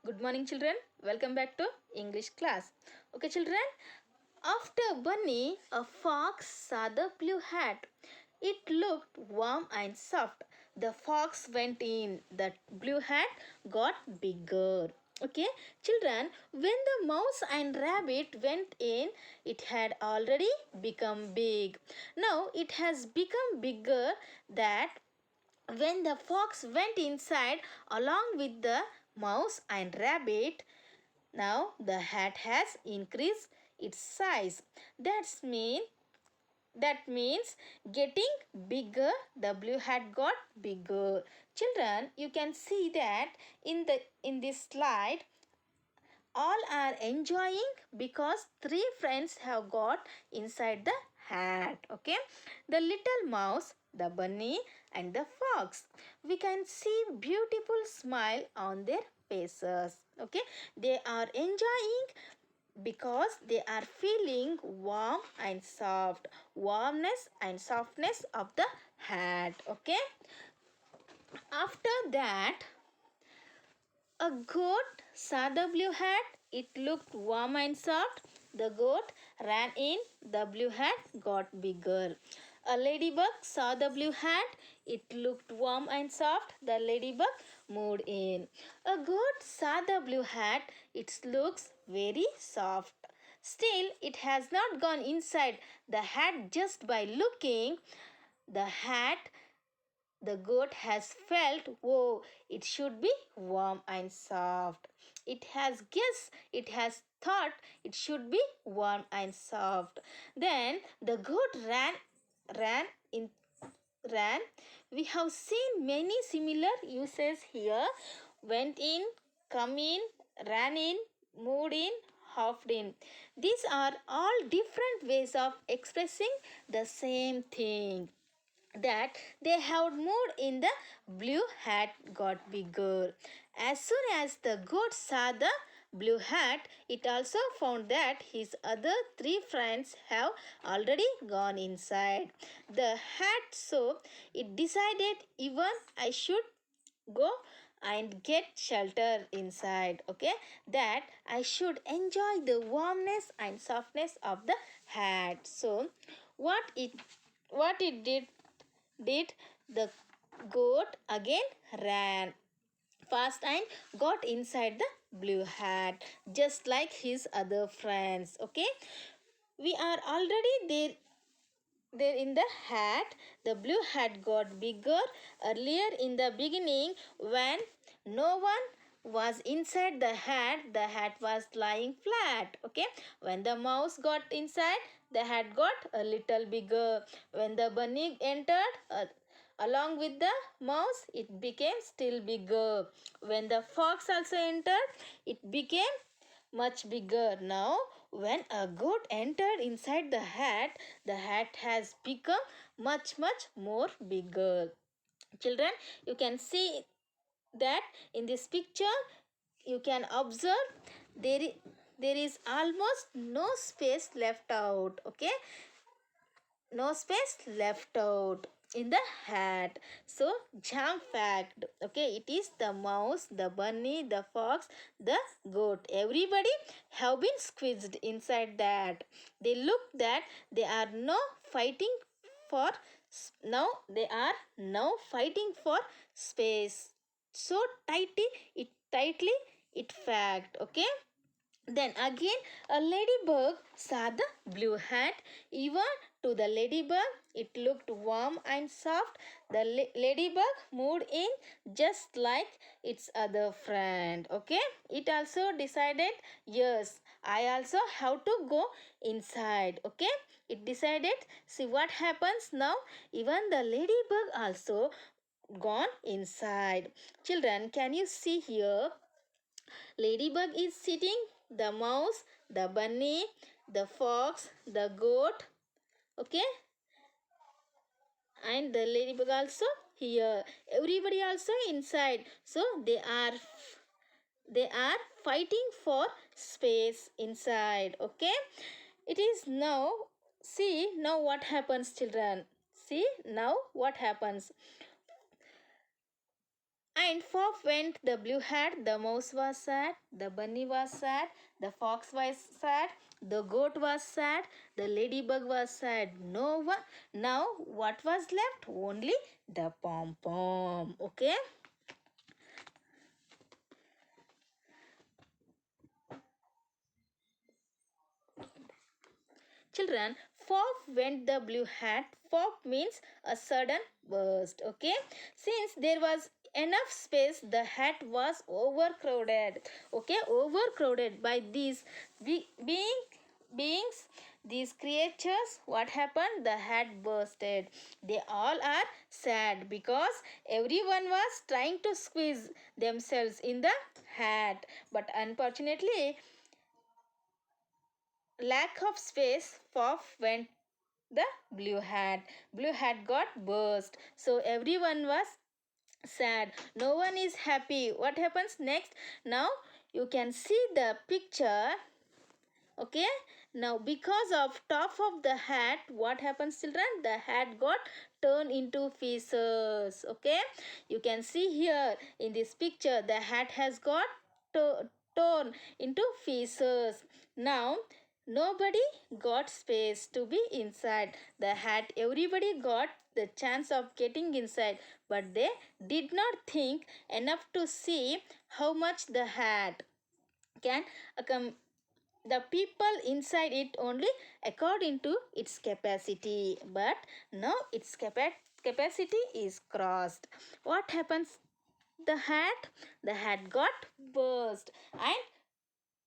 Good morning, children. Welcome back to English class. Okay, children. After Bunny, a fox saw the blue hat. It looked warm and soft. The fox went in. The blue hat got bigger. Okay, children, when the mouse and rabbit went in, it had already become big. Now it has become bigger that when the fox went inside along with the mouse and rabbit, now the hat has increased its size. That means getting bigger, the blue hat got bigger. Children, you can see that in this slide all are enjoying because three friends have got inside the hat. Okay, the little mouse, the bunny, and the fox. We can see beautiful smile on their faces. Okay, they are enjoying because they are feeling warm and soft, warmness and softness of the hat. Okay, after that, a goat saw the blue hat. It looked warm and soft. The goat ran in. The blue hat got bigger. A ladybug saw the blue hat. It looked warm and soft. The ladybug moved in. A goat saw the blue hat. It looks very soft. Still, it has not gone inside the hat just by looking. The hat the goat has felt, oh, it should be warm and soft. It has guessed, it has thought it should be warm and soft. Then the goat ran in ran. We have seen many similar uses here. Went in, come in, ran in, moved in, hopped in. These are all different ways of expressing the same thing, that they had moved in, the blue hat got bigger. As soon as the goat saw the blue hat, it also found that his other three friends have already gone inside the hat, so it decided even I should go and get shelter inside. Okay, that I should enjoy the warmness and softness of the hat. So what it did the goat again ran fast and got inside the blue hat just like his other friends. Okay, we are already there in the hat. The blue hat got bigger earlier in the beginning when no one was inside the hat was lying flat. Okay, when the mouse got inside, the hat got a little bigger. When the bunny entered along with the mouse, it became still bigger. When the fox also entered, it became much bigger. Now, when a goat entered inside the hat has become much more bigger. Children, you can see that in this picture, you can observe there is almost no space left out. Okay, no space left out in the hat, so jam packed. Okay, it is the mouse, the bunny, the fox, the goat, everybody have been squeezed inside that. They look that they are now fighting for now they are now fighting for space, so tightly it packed. Okay, then again, a ladybug saw the blue hat. Even to the ladybug, it looked warm and soft. The ladybug moved in just like its other friend. Okay, it also decided, yes, I also have to go inside. Okay, it decided, see what happens now. Even the ladybug also gone inside. Children, can you see here? Ladybug is sitting, the mouse, the bunny, the fox, the goat, okay, and the ladybug also here. Everybody also inside. So they are fighting for space inside. Okay, it is now. See now what happens, children. See now what happens. And forth went the blue hat, the mouse was sad, the bunny was sad, the fox was sad, the goat was sad, the ladybug was sad. No one. Now what was left? Only the pom pom. Okay. Children, forth went the blue hat. Forth means a sudden burst. Okay. Since there was enough space, the hat was overcrowded. Okay. Overcrowded by these beings, these creatures. What happened? The hat bursted. They all are sad because everyone was trying to squeeze themselves in the hat. But unfortunately, lack of space, off went the blue hat. Blue hat got burst. So everyone was sad. No one is happy. What happens next? Now you can see the picture. Okay. Now because of top of the hat, what happens, children? The hat got turned into pieces. Okay. You can see here in this picture, the hat has got torn into pieces. Now nobody got space to be inside the hat. Everybody got the chance of getting inside, but they did not think enough to see how much the hat can the people inside it only according to its capacity. But now its capacity is crossed. What happens? The hat got burst and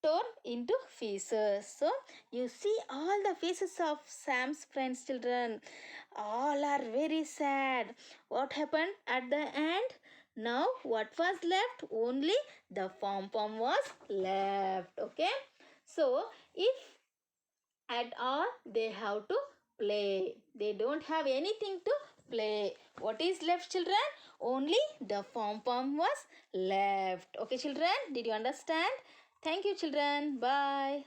torn into pieces. So you see all the faces of Sam's friends, children. All are very sad. What happened at the end? Now what was left? Only the pom pom was left. Okay. So if at all they have to play, they don't have anything to play. What is left, children? Only the pom pom was left. Okay, children, did you understand? Thank you, children. Bye.